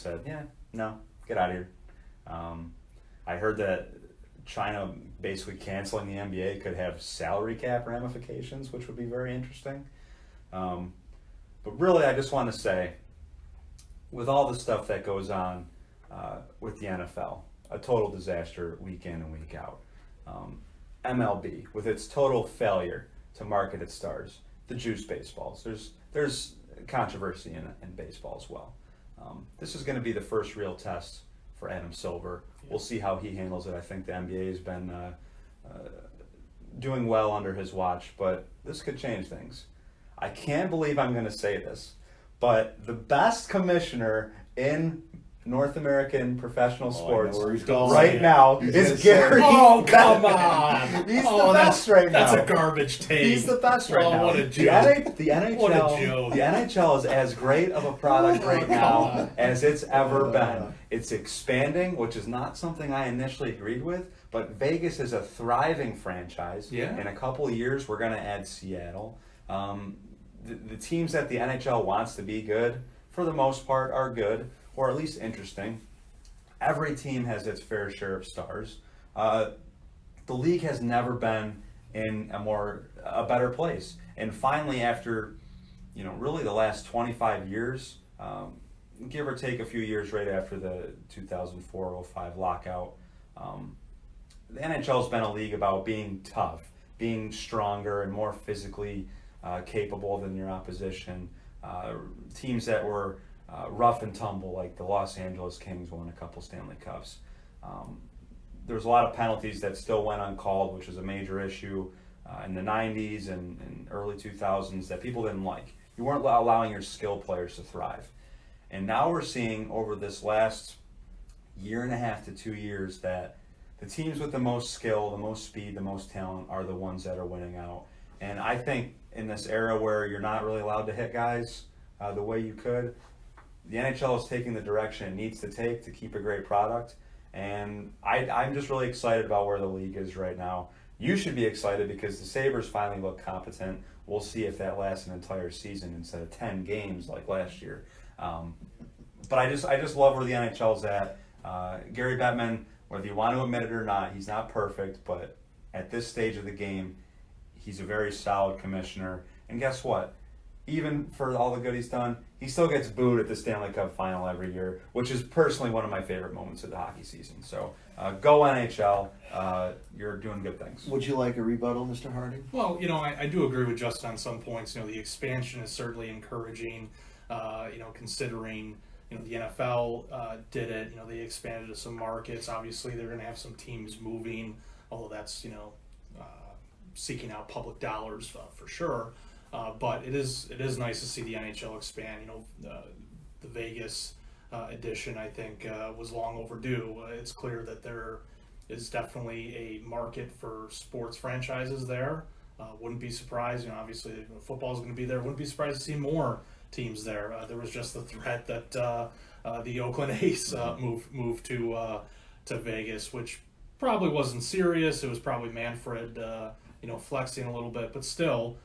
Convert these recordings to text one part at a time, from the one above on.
said, no, get out of here. I heard that China basically canceling the NBA could have salary cap ramifications, which would be very interesting. But really, I just want to say, with all the stuff that goes on with the NFL, a total disaster week in and week out. MLB, with its total failure to market its stars, the juice baseballs. There's controversy in baseball as well. This is going to be the first real test for Adam Silver. We'll see how he handles it. I think the NBA has been doing well under his watch, but this could change things. I can't believe I'm going to say this, but the best commissioner in North American professional sports right now is Gary. Oh, come on! He's the best right now. That's a garbage take. He's the best right now. What a joke. The NHL, What a joke. The NHL is as great of a product right now as it's ever been. It's expanding, which is not something I initially agreed with, but Vegas is a thriving franchise. Yeah. In a couple of years, we're going to add Seattle. The teams that the NHL wants to be good, for the most part, are good, or at least interesting. Every team has its fair share of stars. The league has never been in a better place. And finally, after really the last 25 years, give or take a few years right after the 2004-05 lockout, the NHL's been a league about being tough, being stronger and more physically capable than your opposition. Teams that were rough and tumble, like the Los Angeles Kings won a couple Stanley Cups. There was a lot of penalties that still went uncalled, which was a major issue in the 90s and early 2000s that people didn't like. You weren't allowing your skilled players to thrive. And now we're seeing over this last year and a half to 2 years that the teams with the most skill, the most speed, the most talent are the ones that are winning out. And I think in this era where you're not really allowed to hit guys the way you could, the NHL is taking the direction it needs to take to keep a great product. And I'm just really excited about where the league is right now. You should be excited because the Sabres finally look competent. We'll see if that lasts an entire season instead of 10 games like last year. But I just love where the NHL's at. Gary Bettman, whether you want to admit it or not, he's not perfect, but at this stage of the game, he's a very solid commissioner. And guess what? Even for all the good he's done, he still gets booed at the Stanley Cup final every year, which is personally one of my favorite moments of the hockey season. So go NHL. You're doing good things. Would you like a rebuttal, Mr. Harding? Well, I do agree with Justin on some points. The expansion is certainly encouraging, considering, the NFL did it. They expanded to some markets. Obviously, they're going to have some teams moving, although that's, seeking out public dollars for sure. But it is nice to see the NHL expand. The Vegas edition, I think, was long overdue. It's clear that there is definitely a market for sports franchises there. Wouldn't be surprised. Obviously, football is going to be there. Wouldn't be surprised to see more teams there. There was just the threat that the Oakland A's moved to Vegas, which probably wasn't serious. It was probably Manfred, flexing a little bit, but still.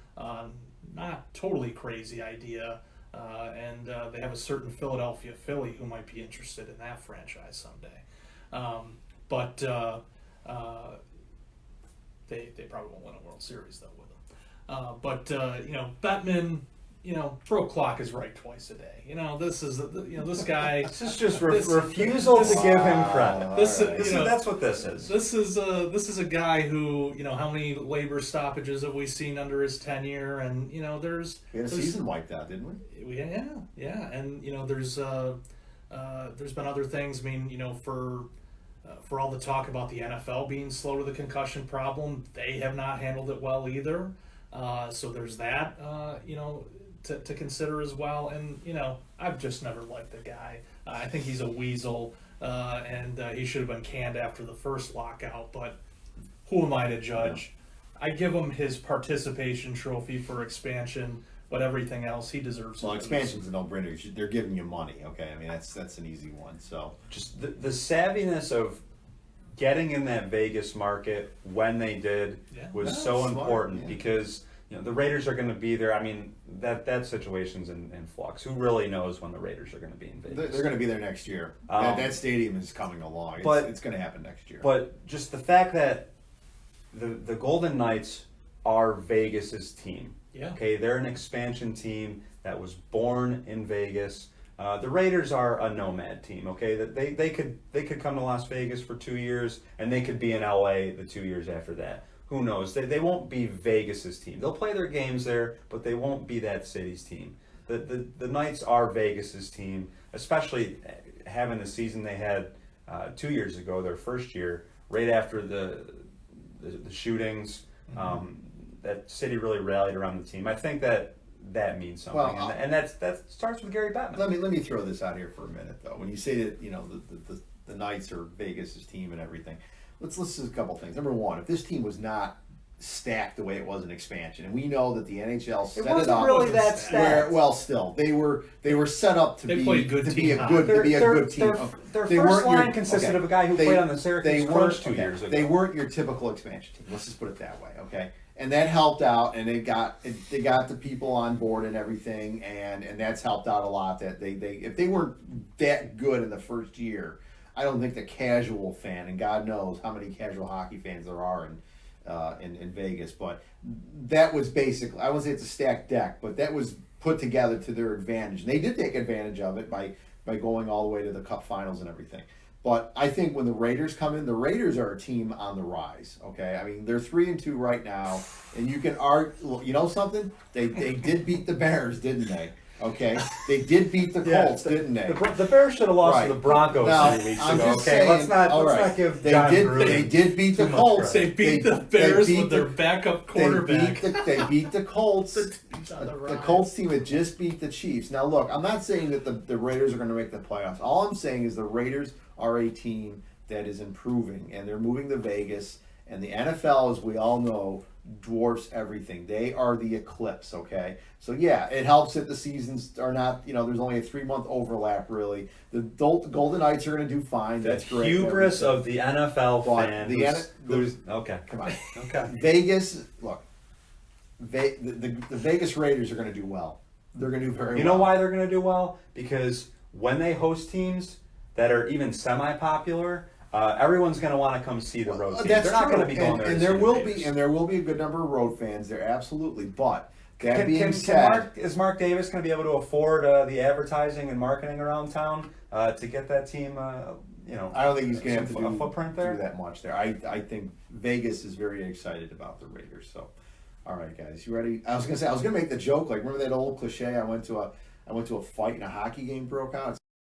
Not totally crazy idea, and they have a certain Philadelphia Philly who might be interested in that franchise someday. But they probably won't win a World Series though with them. But Bettman, pro clock is right twice a day. This is this guy. This is just refusal to give him credit. That's what this is. This is a guy who how many labor stoppages have we seen under his tenure, and we had a season wiped out, didn't we? Yeah, and there's been other things. I mean, for all the talk about the NFL being slow to the concussion problem, they have not handled it well either. So there's that. To consider as well, and I've just never liked the guy. I think he's a weasel, and he should have been canned after the first lockout. But who am I to judge? I give him his participation trophy for expansion, but everything else he deserves. Well, expansion's a no-brainer. They're giving you money, okay? I mean that's an easy one. So just the savviness of getting in that Vegas market when they did was so smart, important because the Raiders are going to be there. I mean, that situation's in flux. Who really knows when the Raiders are going to be in Vegas? They're going to be there next year. That stadium is coming along. It's going to happen next year. But just the fact that the Golden Knights are Vegas's team. Yeah. Okay, they're an expansion team that was born in Vegas. The Raiders are a nomad team. Okay, that they could come to Las Vegas for 2 years and they could be in LA the 2 years after that. Who knows? They won't be Vegas's team. They'll play their games there, but they won't be that city's team. The Knights are Vegas's team, especially having the season they had 2 years ago, their first year, right after the shootings. That city really rallied around the team. I think that means something, Well, and that starts with Gary Bettman. Let me throw this out here for a minute, though. When you say that, the Knights are Vegas's team and everything, let's listen to a couple things. Number one, if this team was not stacked the way it was in expansion, and we know that the NHL set it wasn't up really that Wasn't stacked. well, still they were set up to They be played good to be team a good team. Their They first weren't line your- consisted okay. of a guy who They- played on the Syracuse Crunch 2 years ago. They weren't your typical expansion team. Let's just put it that way, okay? And that helped out, and they got the people on board and everything, and that's helped out a lot. That they if they weren't that good in the first year, I don't think the casual fan, and God knows how many casual hockey fans there are in Vegas, but that was basically, I wouldn't say it's a stacked deck, but that was put together to their advantage, and they did take advantage of it by going all the way to the Cup Finals and everything. But I think when the Raiders come in, the Raiders are a team on the rise. Okay, I mean they're 3-2 right now, and you can argue. You know something? They did beat the Bears, didn't they? Okay, they did beat the Colts, didn't they? The Bears should have lost Right. to the Broncos Now, 3 weeks I'm ago. just Okay, saying, let's all right, not give they John did Gruden they did beat the too much Colts. credit. They beat the they Bears beat with their the- backup quarterback. They beat the Colts. The team's on the The rise. Colts team had just beat the Chiefs. Now, look, I'm not saying that the Raiders are going to make the playoffs. All I'm saying is the Raiders are a team that is improving, and they're moving to Vegas. And the NFL, as we all know, dwarfs everything. They are the eclipse, okay? So, yeah, it helps that the seasons are not, there's only a 3-month overlap, really. The Golden Knights are going to do fine. That's great. Hubris of the NFL But fan. the okay, Come on. okay. Vegas, look, the Vegas Raiders are going to do well. They're going to do very well. You know why they're going to do well? Because when they host teams that are even semi-popular, everyone's going to want to come see the road team. That's They're not true. going to be going there. And to there see the will Raiders. be, and there will be a good number of road fans there, absolutely. But that being said, is Mark Davis going to be able to afford the advertising and marketing around town to get that team? I don't think he's going to have to a footprint there. do that much there. I think Vegas is very excited about the Raiders. So, all right, guys, you ready? I was going to make the joke. Like, remember that old cliche? I went to a fight and a hockey game broke out.